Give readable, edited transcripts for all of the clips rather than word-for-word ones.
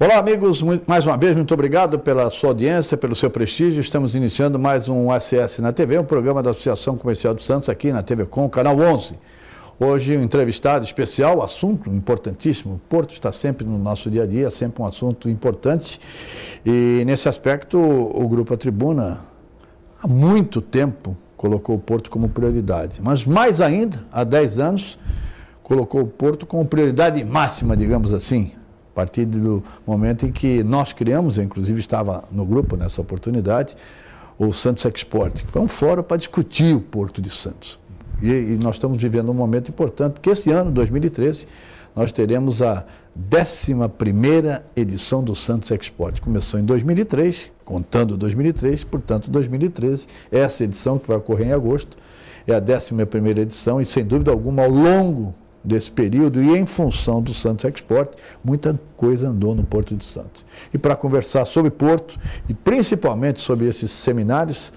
Olá, amigos, mais uma vez, muito obrigado pela sua audiência, pelo seu prestígio. Estamos iniciando mais um ACS na TV, um programa da Associação Comercial de Santos, aqui na TV Com, canal 11. Hoje, um entrevistado especial, assunto importantíssimo. O Porto está sempre no nosso dia a dia, sempre um assunto importante. E, nesse aspecto, o Grupo A Tribuna, há muito tempo, colocou o Porto como prioridade. Mas, mais ainda, há 10 anos, colocou o Porto como prioridade máxima, digamos assim. A partir do momento em que nós criamos, eu inclusive estava no grupo nessa oportunidade, o Santos Export, que foi um fórum para discutir o Porto de Santos. E nós estamos vivendo um momento importante, porque esse ano, 2013, nós teremos a 11ª edição do Santos Export. Começou em 2003, contando 2003, portanto 2013, essa edição que vai ocorrer em agosto, é a 11ª edição e sem dúvida alguma ao longo desse período e em função do Santos Export, muita coisa andou no Porto de Santos. E para conversar sobre Porto e principalmente sobre esses seminários,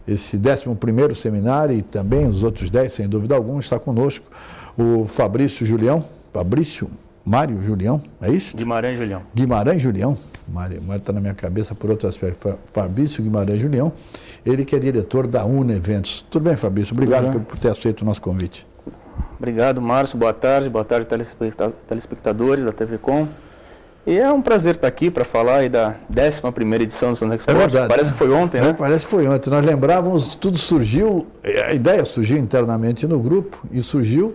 esse 11º seminário e também os outros 10, sem dúvida alguma, está conosco o Fabrício Mário Julião, é isso? Guimarães Julião. Guimarães Julião, Mário está na minha cabeça por outro aspecto, Fabrício Guimarães Julião, ele que é diretor da UNA Eventos. Tudo bem, Fabrício? Obrigado por ter aceito o nosso convite. Obrigado, Márcio. Boa tarde, telespectadores da TV Com. E é um prazer estar aqui para falar aí da 11ª edição do Santos Export. É verdade, parece que foi ontem, né? Parece que foi ontem. Nós lembrávamos, tudo surgiu, a ideia surgiu internamente no grupo e surgiu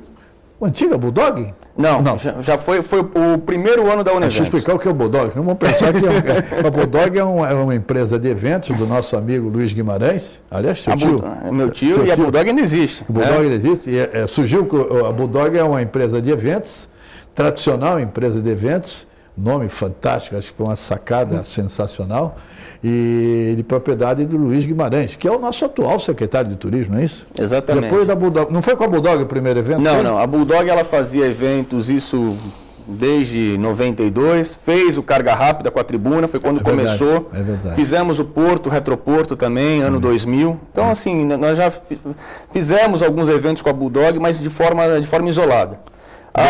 o antigo Bulldog? Não. Já foi o primeiro ano da UNA Eventos. Deixa eu explicar o que é o Bulldog. Não vamos pensar que o Bulldog é uma empresa de eventos do nosso amigo Luiz Guimarães. Aliás, seu tio. Meu tio e a Bulldog ainda existe. O Bulldog ainda existe. E, surgiu, a Bulldog é uma empresa de eventos, tradicional empresa de eventos, nome fantástico, acho que foi uma sacada sensacional, e de propriedade do Luiz Guimarães, que é o nosso atual secretário de turismo, não é isso? Exatamente. Depois da Bulldog. Não foi com a Bulldog o primeiro evento? Não. A Bulldog ela fazia eventos, isso desde 92, fez o Carga Rápida com a Tribuna, foi quando começou. É verdade. Fizemos o Porto, Retroporto também, ano 2000. Então, assim, nós já fizemos alguns eventos com a Bulldog, mas de forma isolada.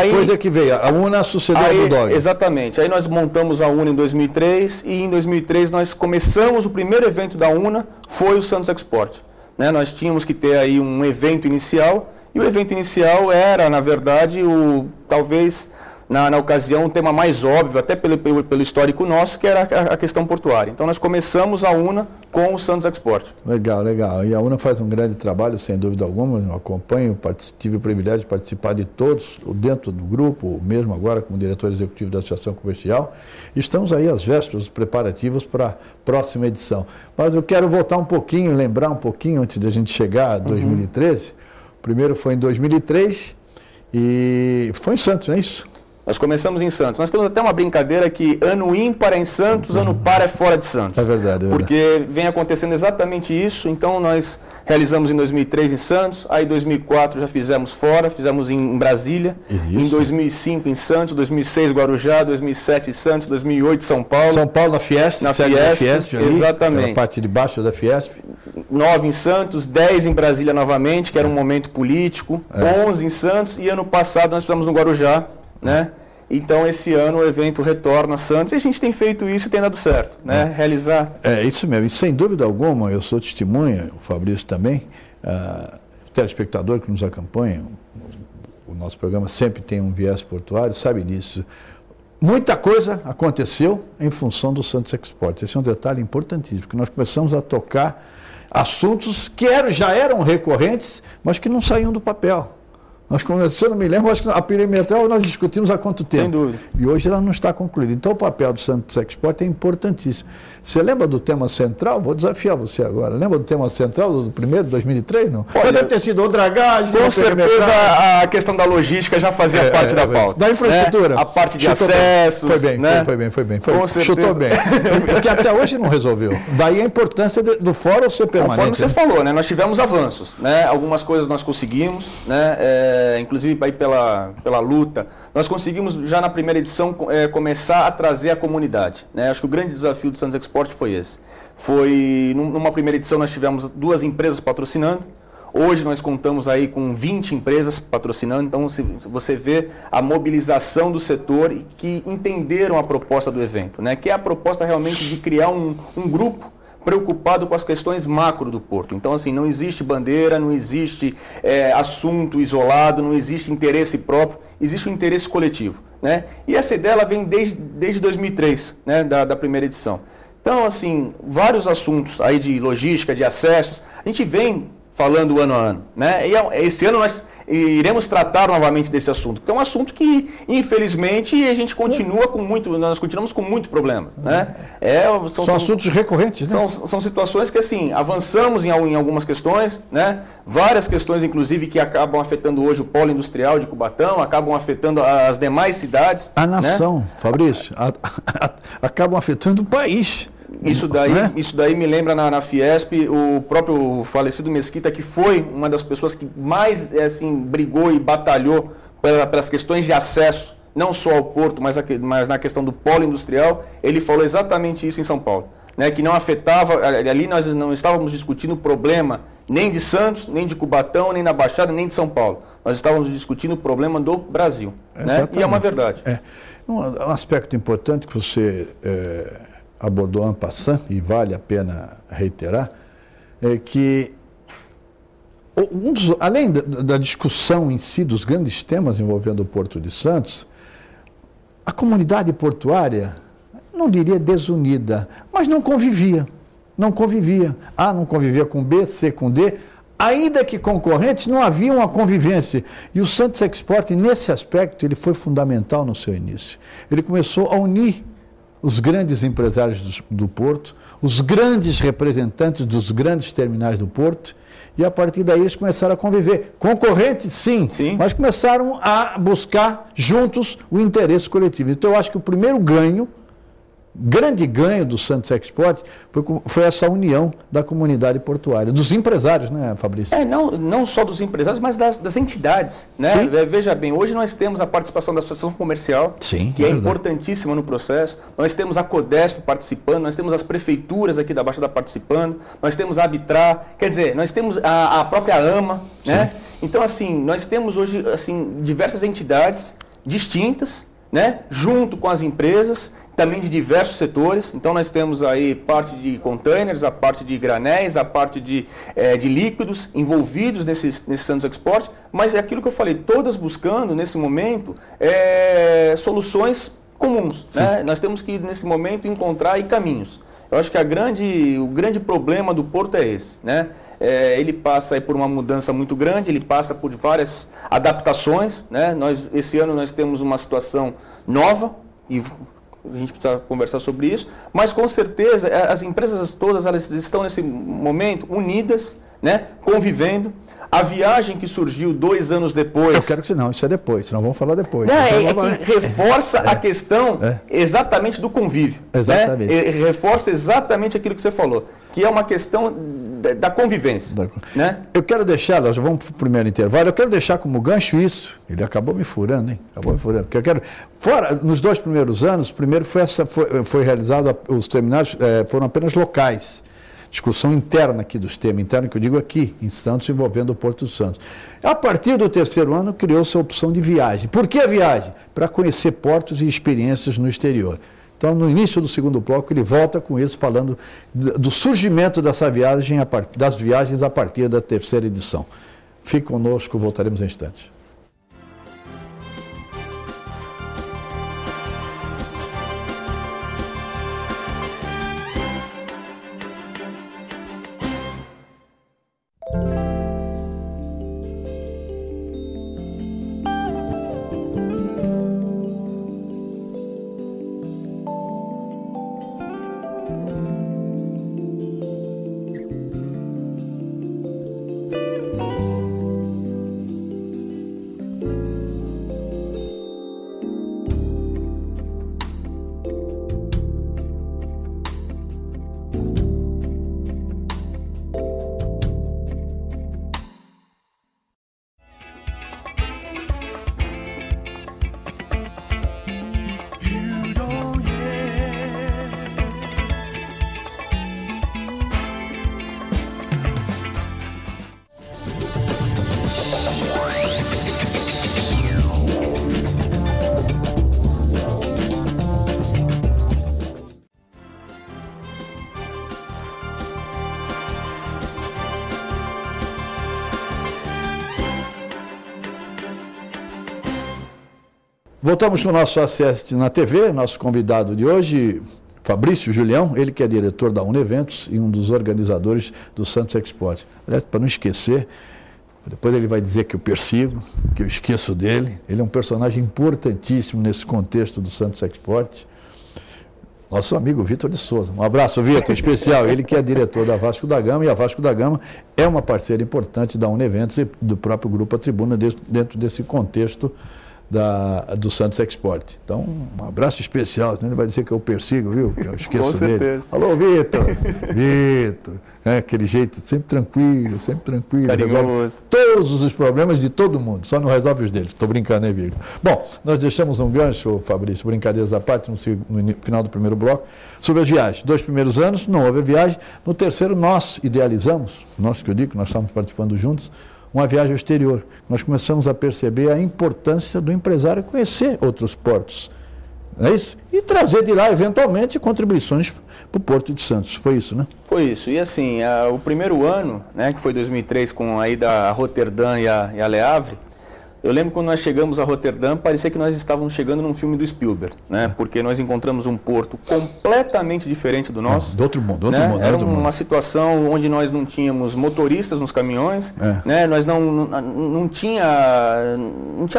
Depois é que veio, a UNA sucedeu a Bulldog. Exatamente. Aí nós montamos a UNA em 2003 e em 2003 nós começamos o primeiro evento da UNA, foi o Santos Export. Né? Nós tínhamos que ter aí um evento inicial e o evento inicial era, na verdade, talvez na ocasião um tema mais óbvio, até pelo histórico nosso, que era a questão portuária. Então nós começamos a UNA com o Santos Export. Legal. E a UNA faz um grande trabalho, sem dúvida alguma, eu acompanho, tive o privilégio de participar de todos, dentro do grupo, mesmo agora como diretor executivo da Associação Comercial. Estamos aí às vésperas dos preparativos para a próxima edição. Mas eu quero voltar um pouquinho, lembrar um pouquinho, antes de a gente chegar a 2013. O primeiro foi em 2003 e foi em Santos, não é isso? Nós começamos em Santos. Nós temos até uma brincadeira que ano ímpar é em Santos, ano par é fora de Santos. É verdade. Porque vem acontecendo exatamente isso. Então nós realizamos em 2003 em Santos, aí em 2004 já fizemos fora, fizemos em Brasília, isso. Em 2005 em Santos, 2006 Guarujá, 2007 Santos, 2008 São Paulo. São Paulo na Fiesp, ali, exatamente. A parte de baixo da Fiesp. 9 em Santos, 10 em Brasília novamente, que era um momento político, 11 em Santos e ano passado nós fizemos no Guarujá. Né? Então esse ano o evento retorna a Santos e a gente tem feito isso e tem dado certo, né? Realizar. É isso mesmo, e sem dúvida alguma, eu sou testemunha, o Fabrício também, o telespectador que nos acompanha, o nosso programa sempre tem um viés portuário, sabe disso. Muita coisa aconteceu em função do Santos Export. Esse é um detalhe importantíssimo, porque nós começamos a tocar assuntos que já eram recorrentes, mas que não saíam do papel. Nós começamos, não me lembro, acho que a perimetral nós discutimos há quanto tempo. Sem dúvida. E hoje ela não está concluída. Então o papel do Santos Export é importantíssimo. Você lembra do tema central? Vou desafiar você agora. Lembra do tema central do primeiro, 2003? Não? Olha, deve ter sido o dragagem. Com certeza a questão da logística já fazia parte da pauta. Da infraestrutura. A parte de acesso. Foi bem. Chutou bem. Que até hoje não resolveu. Daí a importância do fórum ser permanente. Conforme você falou, né? Nós tivemos avanços. Né? Algumas coisas nós conseguimos, né? Inclusive aí pela luta. Nós conseguimos já na primeira edição começar a trazer a comunidade. Né? Acho que o grande desafio do Santos Export foi esse. Numa primeira edição nós tivemos 2 empresas patrocinando, Hoje nós contamos aí com 20 empresas patrocinando, então você vê a mobilização do setor e que entenderam a proposta do evento, né? Que é a proposta realmente de criar um grupo preocupado com as questões macro do Porto. Então, assim, não existe bandeira, não existe assunto isolado, não existe interesse próprio, existe um interesse coletivo, né? E essa ideia ela vem desde 2003, né, da primeira edição. Então, assim, vários assuntos aí de logística, de acessos, a gente vem falando ano a ano, né? E esse ano nós iremos tratar novamente desse assunto, porque é um assunto que, infelizmente, a gente nós continuamos com muito problemas, né? São assuntos recorrentes, né? São situações que, assim, avançamos em algumas questões, né? Várias questões, inclusive, que acabam afetando hoje o polo industrial de Cubatão, acabam afetando as demais cidades. A nação, né? Fabrício, acabam afetando o país. Isso daí me lembra na Fiesp, o próprio falecido Mesquita, que foi uma das pessoas que mais brigou e batalhou pelas questões de acesso, não só ao porto, mas na questão do polo industrial. Ele falou exatamente isso em São Paulo, né, que não afetava, ali nós não estávamos discutindo o problema nem de Santos, nem de Cubatão, nem da Baixada, nem de São Paulo. Nós estávamos discutindo o problema do Brasil, né? E é uma verdade. Um aspecto importante que você abordou en passant, e vale a pena reiterar, é que, além da discussão em si dos grandes temas envolvendo o Porto de Santos, a comunidade portuária, não diria desunida, mas não convivia. Não convivia. A não convivia com B, C com D, ainda que concorrentes, não havia uma convivência. E o Santos Export, nesse aspecto, ele foi fundamental no seu início. Ele começou a unir os grandes empresários do Porto, os grandes representantes dos grandes terminais do Porto, e a partir daí eles começaram a conviver. Concorrentes, sim, mas começaram a buscar juntos o interesse coletivo. Então eu acho que o primeiro grande ganho do Santos Export foi essa união da comunidade portuária, dos empresários, né, Fabrício? Não só dos empresários, mas das entidades, né? Veja bem, hoje nós temos a participação da Associação Comercial, que é importantíssima no processo, nós temos a Codesp participando, nós temos as prefeituras aqui da Baixada participando, nós temos a Arbitrar, quer dizer, nós temos a própria AMA, né? Então, assim, nós temos hoje, assim, diversas entidades distintas, né, junto com as empresas, também de diversos setores. Então nós temos aí parte de containers, a parte de granéis, a parte de líquidos envolvidos nesse Santos Export, mas é aquilo que eu falei, todas buscando nesse momento soluções comuns, né? Nós temos que nesse momento encontrar aí caminhos. Eu acho que o grande problema do Porto é esse, né? Ele passa aí por uma mudança muito grande, ele passa por várias adaptações, né? Esse ano nós temos uma situação nova e a gente precisa conversar sobre isso, mas com certeza as empresas todas elas estão nesse momento unidas, né? Convivendo. A viagem que surgiu 2 anos depois... Eu quero que não, isso é depois, senão vamos falar depois. Que reforça a questão exatamente do convívio. Exatamente. Né? Reforça exatamente aquilo que você falou, que é uma questão da convivência. Né? Eu quero deixar, nós vamos para o primeiro intervalo, eu quero deixar como gancho isso, ele acabou me furando, hein? Acabou me furando, porque eu quero... nos 2 primeiros anos, primeiro foi realizado, os seminários foram apenas locais. Discussão interna aqui dos temas, interna que eu digo aqui, em Santos, envolvendo o Porto de Santos. A partir do 3º ano, criou-se a opção de viagem. Por que a viagem? Para conhecer portos e experiências no exterior. Então, no início do 2º bloco, ele volta com isso, falando do surgimento dessa viagem, das viagens a partir da 3ª edição. Fique conosco, voltaremos em instantes. Voltamos com o nosso ACS na TV, nosso convidado de hoje, Fabrício Julião, ele que é diretor da Uneventos e um dos organizadores do Santos Export. Aliás, para não esquecer, depois ele vai dizer que eu persigo, que eu esqueço dele. Ele é um personagem importantíssimo nesse contexto do Santos Export. Nosso amigo Vitor de Souza. Um abraço, Vitor, especial. Ele que é diretor da Vasco da Gama, e a Vasco da Gama é uma parceira importante da Uneventos e do próprio Grupo A Tribuna dentro desse contexto do Santos Export. Então, um abraço especial. Ele vai dizer que eu persigo, viu? Que eu esqueço dele. Alô, Vitor. Vitor. Aquele jeito sempre tranquilo. Resolve todos os problemas de todo mundo, só não resolve os dele. Estou brincando, né, Vitor? Bom, nós deixamos um gancho, Fabrício, brincadeiras à parte, no final do primeiro bloco, sobre as viagens. 2 primeiros anos, não houve viagem. No terceiro, nós idealizamos, nós que eu digo, nós estamos participando juntos, uma viagem ao exterior. Nós começamos a perceber a importância do empresário conhecer outros portos, não é isso? E trazer de lá, eventualmente, contribuições para o Porto de Santos. Foi isso, né? Foi isso. E assim, o primeiro ano, né, que foi 2003, com a ida a Roterdã e a Le Havre, eu lembro quando nós chegamos a Roterdã, parecia que nós estávamos chegando num filme do Spielberg, né? Porque nós encontramos um porto completamente diferente do nosso. Do outro mundo, Era uma situação onde nós não tínhamos motoristas nos caminhões, né? Nós não tinha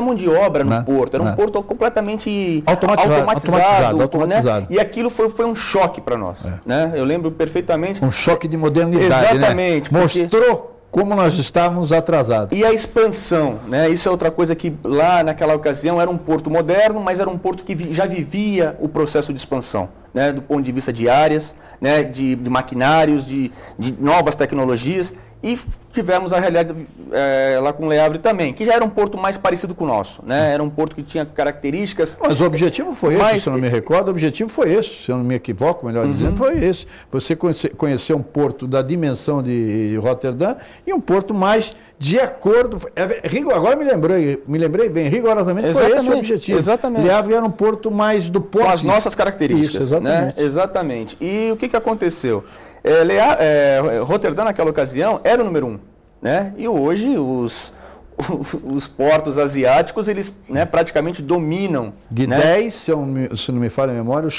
mão de obra no porto. Era um porto completamente automatizado. Né? E aquilo foi um choque para nós, né? Eu lembro perfeitamente. Um choque de modernidade. Exatamente. Né? Mostrou como nós estávamos atrasados. E a expansão, né? Isso é outra coisa que lá naquela ocasião era um porto moderno, mas era um porto que já vivia o processo de expansão, né? Do ponto de vista de áreas, né? de maquinários, de novas tecnologias. E tivemos a realidade lá com Le Havre também, que já era um porto mais parecido com o nosso, né? Era um porto que tinha características... Mas o objetivo foi esse, se eu não me recordo, o objetivo foi esse, se eu não me equivoco, melhor dizendo, foi esse. Você conhecer um porto da dimensão de Roterdã e um porto mais de acordo... Agora me lembrei bem, rigorosamente foi esse o objetivo. Exatamente. Le Havre era um porto mais do porto... Com as nossas características. Isso, exatamente. Né? Exatamente. E o que aconteceu? Roterdã, naquela ocasião, era o número 1, né? E hoje os portos asiáticos, eles, né, praticamente dominam. De 10, se não me falha a memória,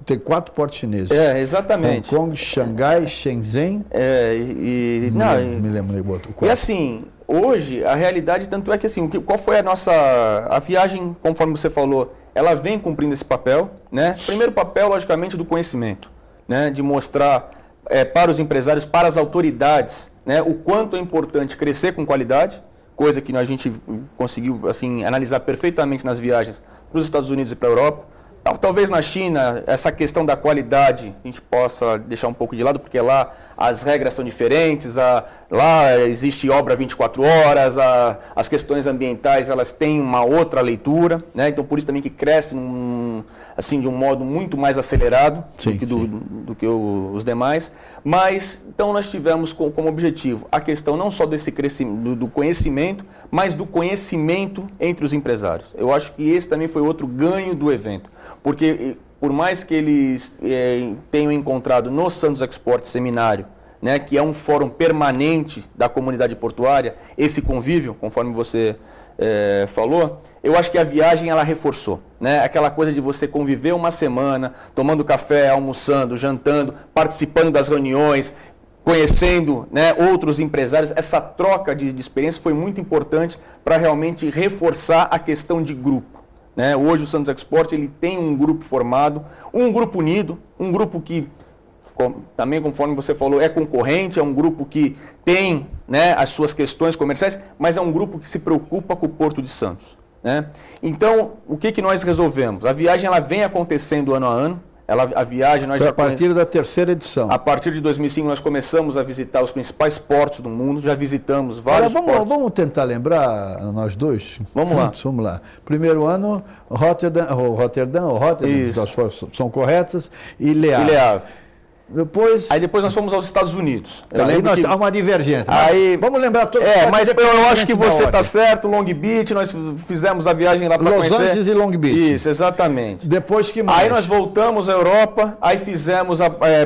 tem 4 portos chineses. Exatamente. Hong Kong, Xangai, Shenzhen. Me lembro do outro. E assim, hoje, a realidade, tanto é que assim, qual foi a viagem, conforme você falou, ela vem cumprindo esse papel, né? Primeiro papel, logicamente, do conhecimento, né? De mostrar para os empresários, para as autoridades, né, o quanto é importante crescer com qualidade, coisa que a gente conseguiu assim, analisar perfeitamente nas viagens para os Estados Unidos e para a Europa. Talvez na China, essa questão da qualidade a gente possa deixar um pouco de lado, porque lá as regras são diferentes, lá existe obra 24 horas, as questões ambientais elas têm uma outra leitura, né? Então por isso também que cresce assim, de um modo muito mais acelerado do que os demais. Mas então nós tivemos como objetivo a questão não só desse crescimento, do conhecimento, mas do conhecimento entre os empresários. Eu acho que esse também foi outro ganho do evento. Porque, por mais que eles tenham encontrado no Santos Export Seminário, né, que é um fórum permanente da comunidade portuária, esse convívio, conforme você falou, eu acho que a viagem ela reforçou, né? Aquela coisa de você conviver uma semana, tomando café, almoçando, jantando, participando das reuniões, conhecendo, né, outros empresários. Essa troca de experiência foi muito importante para realmente reforçar a questão de grupo. Né? Hoje o Santos Export ele tem um grupo formado, um grupo unido, um grupo que, também conforme você falou, é concorrente, é um grupo que tem, né, as suas questões comerciais, mas é um grupo que se preocupa com o Porto de Santos. Né? Então, o que nós resolvemos? A viagem ela vem acontecendo ano a ano. A viagem nós a partir da terceira edição. A partir de 2005 nós começamos a visitar os principais portos do mundo, já visitamos vários portos. Vamos tentar lembrar nós dois? Vamos lá. Primeiro ano, Roterdã, Isso. as forças são corretas, e Le Havre. Aí depois nós fomos aos Estados Unidos. Aí há uma divergência. Vamos lembrar todos. Mas eu acho que você está certo. Long Beach, nós fizemos a viagem lá para conhecer. Los Angeles e Long Beach. Isso, exatamente. Depois que mais? Aí nós voltamos à Europa, aí fizemos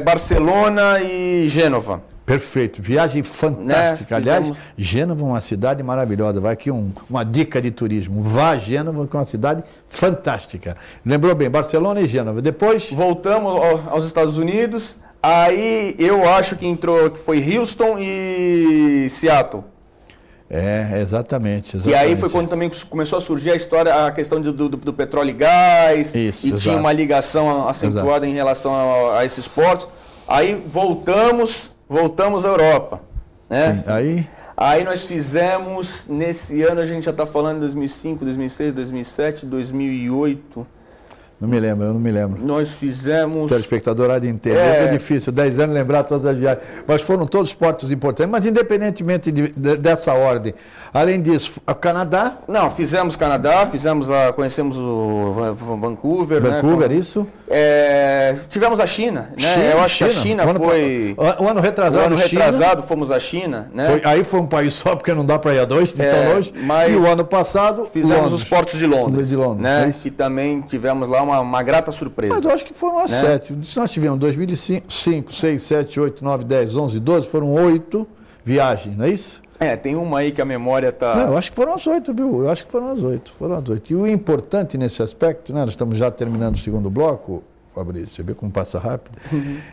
Barcelona e Gênova. Perfeito, viagem fantástica. Né? Aliás, Gênova é uma cidade maravilhosa. Vai aqui uma dica de turismo. Vá a Gênova, que é uma cidade fantástica. Lembrou bem, Barcelona e Gênova. Depois... Voltamos aos Estados Unidos. Aí eu acho que foi Houston e Seattle. Exatamente. E aí foi quando também começou a surgir a questão do petróleo e gás. Isso, e tinha uma ligação acentuada em relação a esses portos. Aí voltamos à Europa. Né? Aí nós fizemos, nesse ano a gente já está falando de 2005, 2006, 2007, 2008... Não me lembro. Nós fizemos... O telespectador há de entender. É difícil, 10 anos lembrar todas as viagens. Mas foram todos portos importantes. Mas independentemente dessa ordem, além disso, o Canadá... Não, fizemos Canadá, conhecemos o Vancouver. Vancouver, né? Isso. Tivemos a China, né? Eu acho que a China foi... O ano retrasado fomos à China, né? Aí foi um país só, porque não dá para ir a dois, tão longe. Mas e o ano passado, fizemos os portos de Londres. Né? É que também tivemos lá uma grata surpresa. Mas eu acho que foram as 7. Se nós tivemos 2005, 6, 7, 8, 9, 10, 11, 12, foram 8 viagens, não é isso? Tem uma aí que a memória está... Não, eu acho que foram as 8, viu? Eu acho que foram as 8. E o importante nesse aspecto, né? Nós estamos já terminando o segundo bloco, Fabrício, você vê como passa rápido,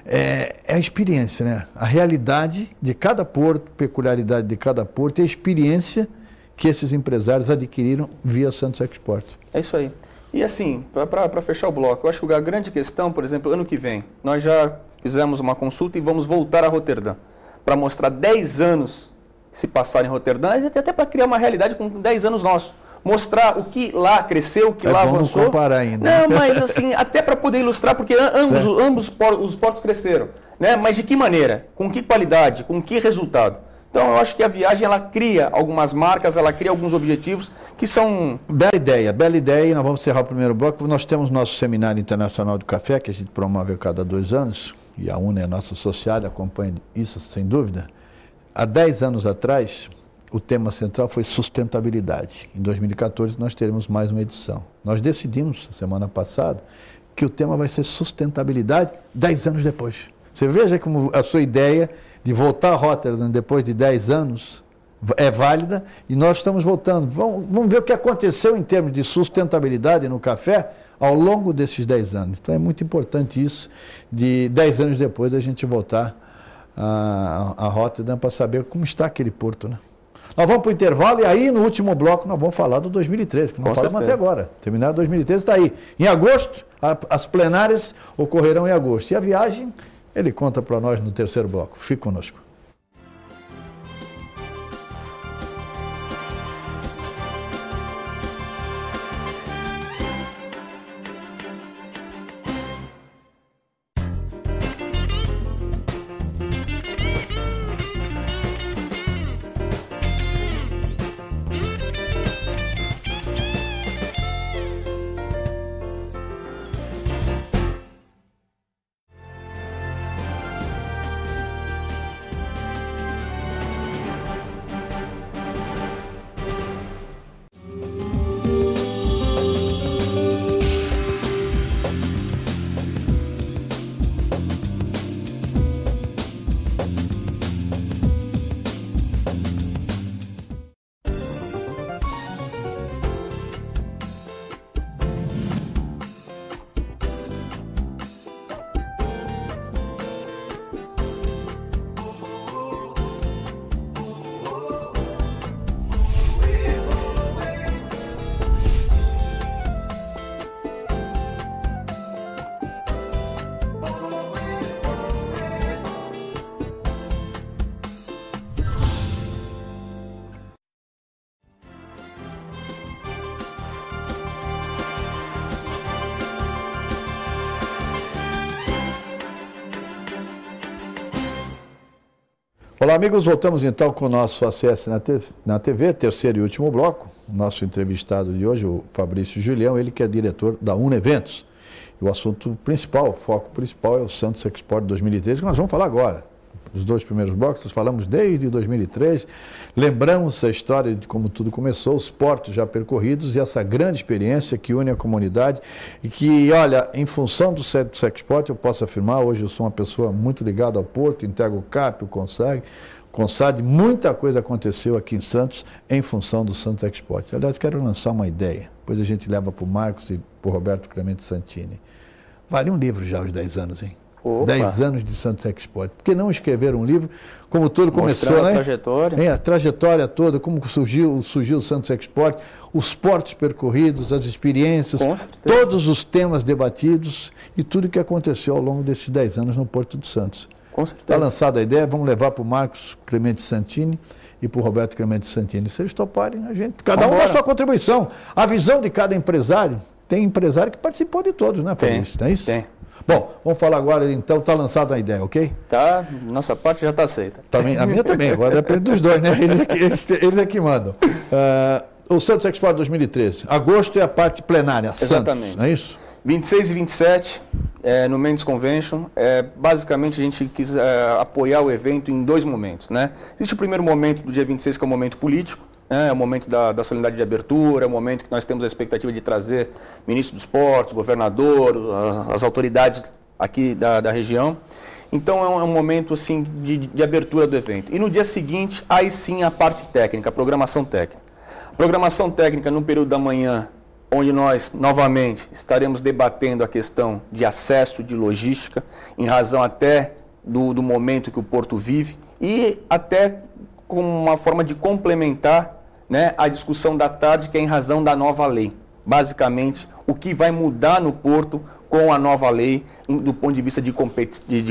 é a experiência, né? A realidade de cada porto, peculiaridade de cada porto e a experiência que esses empresários adquiriram via Santos Export. É isso aí. E assim, para fechar o bloco, eu acho que a grande questão, por exemplo, ano que vem, nós já fizemos uma consulta e vamos voltar a Roterdã, para mostrar 10 anos que se passaram em Roterdã, até para criar uma realidade com 10 anos nossos. Mostrar o que lá cresceu, o que lá avançou. Não comparar ainda. Não, mas assim, até para poder ilustrar, porque ambos os portos cresceram. Né? Mas de que maneira? Com que qualidade? Com que resultado? Então, eu acho que a viagem, ela cria algumas marcas, ela cria alguns objetivos que são... Bela ideia, e nós vamos encerrar o primeiro bloco. Nós temos nosso Seminário Internacional do Café, que a gente promove a cada 2 anos, e a UNA é nossa associada, acompanha isso sem dúvida. Há 10 anos atrás, o tema central foi sustentabilidade. Em 2014, nós teremos mais uma edição. Nós decidimos, semana passada, que o tema vai ser sustentabilidade 10 anos depois. Você veja como a sua ideia de voltar a Rotterdam depois de 10 anos é válida, e nós estamos voltando. Vamos ver o que aconteceu em termos de sustentabilidade no café ao longo desses 10 anos. Então é muito importante isso, de 10 anos depois a gente voltar a Rotterdam para saber como está aquele porto, né? Nós vamos para o intervalo e aí no último bloco nós vamos falar do 2013, que não falamos até agora. Terminar 2013 está aí. Em agosto, as plenárias ocorrerão em agosto. E a viagem, ele conta para nós no terceiro bloco. Fique conosco. Olá, amigos. Voltamos então com o nosso ACS na TV, terceiro e último bloco. O nosso entrevistado de hoje, o Fabrício Julião, ele que é diretor da UNA Eventos. E o assunto principal, o foco principal é o Santos Export 2013, que nós vamos falar agora. os dois primeiros blocos, nós falamos desde 2003, lembramos a história de como tudo começou, os portos já percorridos e essa grande experiência que une a comunidade e que, olha, em função do Sexport, eu posso afirmar, hoje eu sou uma pessoa muito ligada ao porto, integro o CAP, o CONSAD, muita coisa aconteceu aqui em Santos em função do Santos Export. Aliás, quero lançar uma ideia, depois a gente leva para o Marcos e para o Roberto Clemente Santini. Vale um livro já aos 10 anos, hein? Opa. 10 anos de Santos Export. Por que não escrever um livro, como tudo começou, né? A trajetória. A trajetória toda, como surgiu o Santos Export, os portos percorridos, as experiências, todos os temas debatidos e tudo que aconteceu ao longo desses 10 anos no Porto de Santos. Com certeza. Está lançada a ideia, vamos levar para o Marcos Clemente Santini e para o Roberto Clemente Santini. Se eles toparem, a gente, cada um dá a sua contribuição. A visão de cada empresário, tem empresário que participou de todos, né, Fabrício? Não é isso? Tem. Bom, vamos falar agora, então, está lançada a ideia, ok? Tá, nossa parte já está aceita. Também, a minha também, agora depende dos dois, né? Eles é que mandam. O Santos Export 2013, agosto é a parte plenária, Exatamente. Santos, não é isso? 26 e 27, no Mendes Convention, basicamente a gente quis apoiar o evento em dois momentos, né? Existe o primeiro momento do dia 26, que é o momento político, é o momento da solenidade de abertura, é o momento que nós temos a expectativa de trazer ministro dos portos, governador, as autoridades aqui da região. Então é um momento assim, de abertura do evento. E no dia seguinte, aí sim a parte técnica, a programação técnica. A programação técnica no período da manhã, onde nós, novamente, estaremos debatendo a questão de acesso, de logística, em razão até do momento que o Porto vive, e até com uma forma de complementar, né, a discussão da tarde, que é em razão da nova lei. Basicamente, o que vai mudar no Porto com a nova lei, do ponto de vista de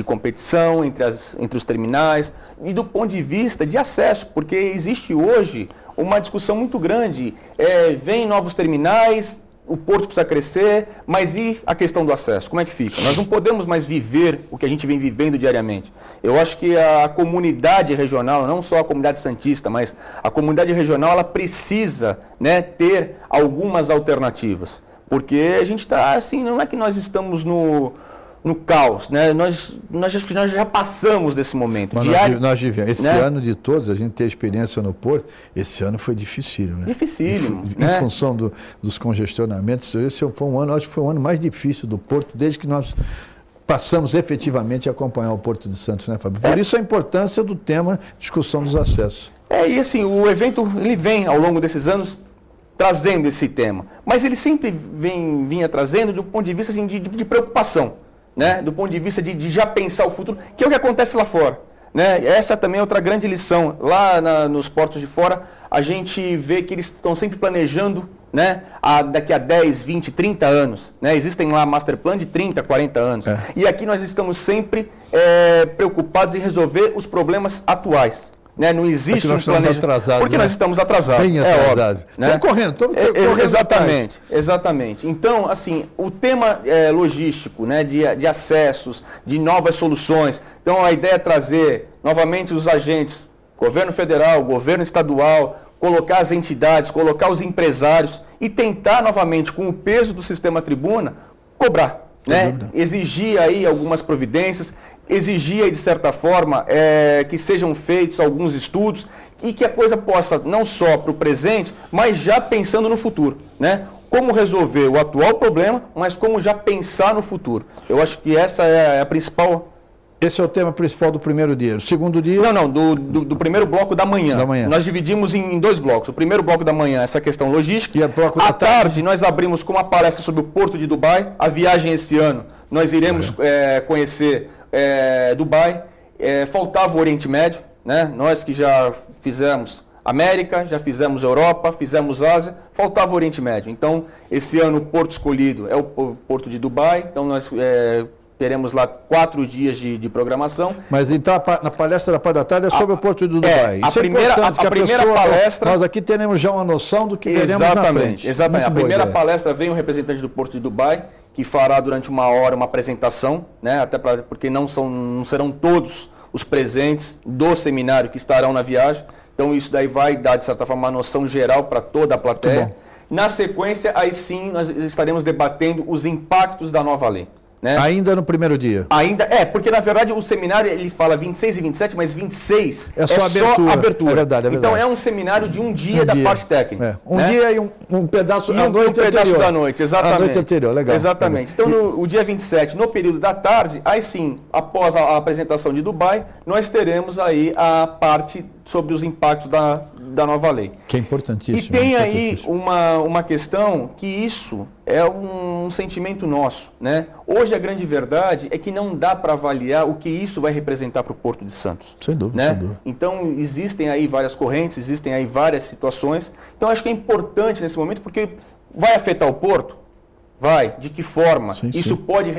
competição entre os terminais, e do ponto de vista de acesso, porque existe hoje uma discussão muito grande. Vem novos terminais, o Porto precisa crescer, mas e a questão do acesso? Como é que fica? Nós não podemos mais viver o que a gente vem vivendo diariamente. Eu acho que a comunidade regional, não só a comunidade santista, mas a comunidade regional, ela precisa, né, ter algumas alternativas. Porque a gente está assim, não é que nós estamos no caos, né? Nós já passamos desse momento. Mas nós vivemos. Esse ano de todos, a gente tem experiência no Porto, esse ano foi dificílimo, né? Dificílimo. Em função dos congestionamentos, esse foi um ano, acho que foi o ano mais difícil do Porto, desde que nós passamos efetivamente a acompanhar o Porto de Santos, né, Fábio? Por isso a importância do tema discussão dos acessos. E assim, o evento ele vem ao longo desses anos trazendo esse tema, mas ele sempre vinha trazendo de um ponto de vista assim, de preocupação, né? Do ponto de vista de já pensar o futuro, que é o que acontece lá fora, né? Essa também é outra grande lição. Lá nos portos de fora, a gente vê que eles estão sempre planejando, né? Daqui a 10, 20, 30 anos, né? Existem lá master plan de 30, 40 anos. E aqui nós estamos sempre preocupados em resolver os problemas atuais. Né? Não existe um planejamento. Porque nós estamos atrasados. Bem atrasados. Né? Estamos correndo. Exatamente. Então, assim, o tema logístico, né? de acessos, de novas soluções. Então, a ideia é trazer novamente os agentes, governo federal, governo estadual, colocar as entidades, colocar os empresários e tentar novamente, com o peso do sistema tribuna, cobrar. Né? Exigir aí algumas providências, exigir aí, de certa forma, que sejam feitos alguns estudos e que a coisa possa, não só para o presente, mas já pensando no futuro, né? Como resolver o atual problema, mas como já pensar no futuro. Eu acho que essa é a principal... Esse é o tema principal do primeiro dia. O segundo dia... Não, do primeiro bloco da manhã. Nós dividimos em dois blocos. O primeiro bloco da manhã, essa questão logística. E a bloco à tarde, nós abrimos com uma palestra sobre o Porto de Dubai. A viagem esse ano, nós iremos conhecer Dubai. Faltava o Oriente Médio, né? Nós que já fizemos América, já fizemos Europa, fizemos Ásia, faltava o Oriente Médio. Então, esse ano o porto escolhido é o Porto de Dubai. Então, nós... teremos lá 4 dias de programação. Mas então na palestra da parte da tarde é sobre o Porto do Dubai. Isso é importante, que a primeira palestra... Nós aqui teremos já uma noção do que veremos na frente. Exatamente. A primeira palestra vem o representante do Porto de Dubai, que fará durante 1 hora uma apresentação, né? Até porque não serão todos os presentes do seminário que estarão na viagem. Então isso daí vai dar, de certa forma, uma noção geral para toda a plateia. Na sequência, aí sim, nós estaremos debatendo os impactos da nova lei. Né? Ainda no primeiro dia? Ainda, porque na verdade o seminário ele fala 26 e 27, mas 26 é só abertura. É verdade. Então é um seminário de um dia da parte técnica. Um dia e um pedaço da noite anterior. Pedaço da noite, exatamente. A noite anterior, legal. Exatamente. Então o dia 27, no período da tarde, aí sim, após a apresentação de Dubai, nós teremos aí a parte sobre os impactos da nova lei. Que é importantíssimo. E tem aí uma questão que isso é um sentimento nosso, né? Hoje a grande verdade é que não dá para avaliar o que isso vai representar para o Porto de Santos. Sem dúvida, né? sem dúvida. Então existem aí várias correntes, existem aí várias situações. Então acho que é importante nesse momento, porque vai afetar o Porto? Vai. De que forma? Sim, isso pode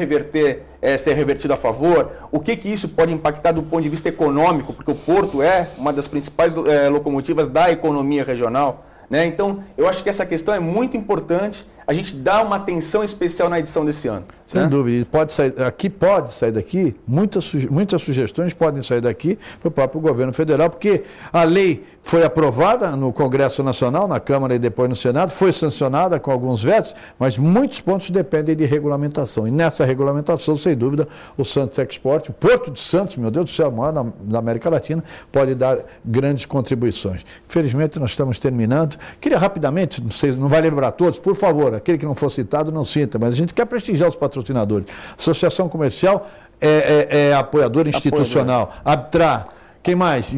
ser revertido a favor? O que isso pode impactar do ponto de vista econômico? Porque o Porto é uma das principais locomotivas da economia regional. Né? Então, eu acho que essa questão é muito importante. A gente dá uma atenção especial na edição desse ano. Sem dúvida. Pode sair daqui, muitas sugestões podem sair daqui para o próprio governo federal, porque a lei foi aprovada no Congresso Nacional, na Câmara e depois no Senado, foi sancionada com alguns vetos, mas muitos pontos dependem de regulamentação. E nessa regulamentação, sem dúvida, o Santos Export, o Porto de Santos, meu Deus do céu, maior da América Latina, pode dar grandes contribuições. Infelizmente, nós estamos terminando. Queria rapidamente, não vai lembrar todos, por favor, aquele que não for citado, não cita, mas a gente quer prestigiar os patrocinadores. Associação Comercial é apoiadora institucional. Abtra, quem mais?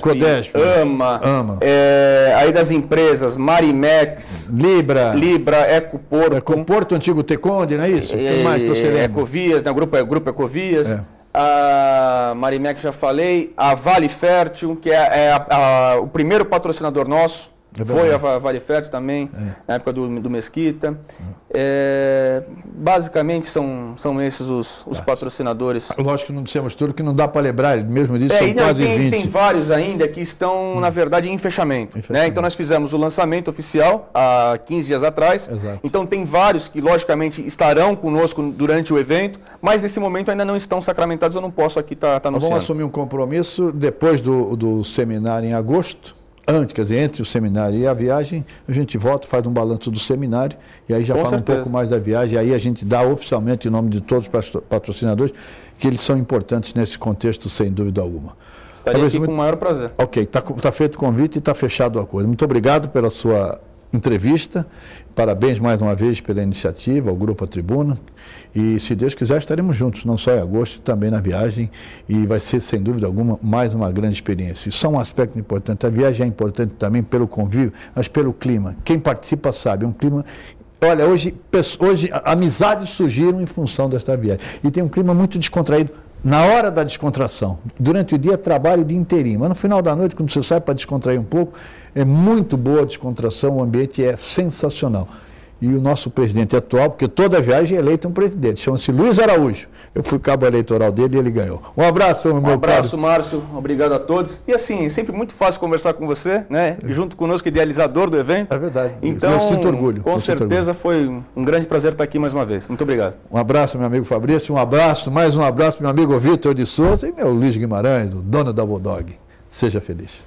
Codesp, AMA. Aí das empresas, Marimex, Libra, Ecoporto. Ecoporto, antigo Teconde, não é isso? Quem mais que você lembra? Ecovias, né? Grupo Ecovias. A Marimex já falei. A Vale Fértil, que é o primeiro patrocinador nosso. Foi a Vale Fértil também, na época do Mesquita. Basicamente são esses os patrocinadores. Lógico que não dissemos tudo, que não dá para lembrar, ele mesmo disse, são quase 20. Tem vários ainda que estão, na verdade, em fechamento. Né? Então nós fizemos o lançamento oficial há 15 dias atrás. Exato. Então tem vários que, logicamente, estarão conosco durante o evento, mas nesse momento ainda não estão sacramentados, eu não posso aqui estar anunciando. Vamos assumir um compromisso depois do seminário em agosto. Quer dizer, entre o seminário e a viagem, a gente volta, faz um balanço do seminário e aí já fala um pouco mais da viagem, aí a gente dá oficialmente em nome de todos os patrocinadores, que eles são importantes nesse contexto, sem dúvida alguma. Estaria aqui com o maior prazer. Ok, está feito o convite e está fechado o acordo. Muito obrigado pela sua entrevista, parabéns mais uma vez pela iniciativa, ao Grupo A Tribuna, e se Deus quiser estaremos juntos, não só em agosto, também na viagem, e vai ser sem dúvida alguma mais uma grande experiência. Isso é um aspecto importante, a viagem é importante também pelo convívio, mas pelo clima. Quem participa sabe, é um clima... Olha, hoje amizades surgiram em função desta viagem, e tem um clima muito descontraído. Na hora da descontração, durante o dia trabalho o dia inteirinho, mas no final da noite, quando você sai para descontrair um pouco, é muito boa a descontração, o ambiente é sensacional. E o nosso presidente atual, porque toda viagem é eleito um presidente, chama-se Luiz Araújo. Eu fui cabo eleitoral dele e ele ganhou. Um abraço, meu caro. Um abraço, Márcio. Obrigado a todos. E assim, é sempre muito fácil conversar com você, né? Junto conosco, idealizador do evento. É verdade. Então, eu sinto orgulho. Com certeza foi um grande prazer estar aqui mais uma vez. Muito obrigado. Um abraço, meu amigo Fabrício. Um abraço, mais um abraço, meu amigo Vitor de Souza e meu Luiz Guimarães, o dono da Bulldog. Seja feliz.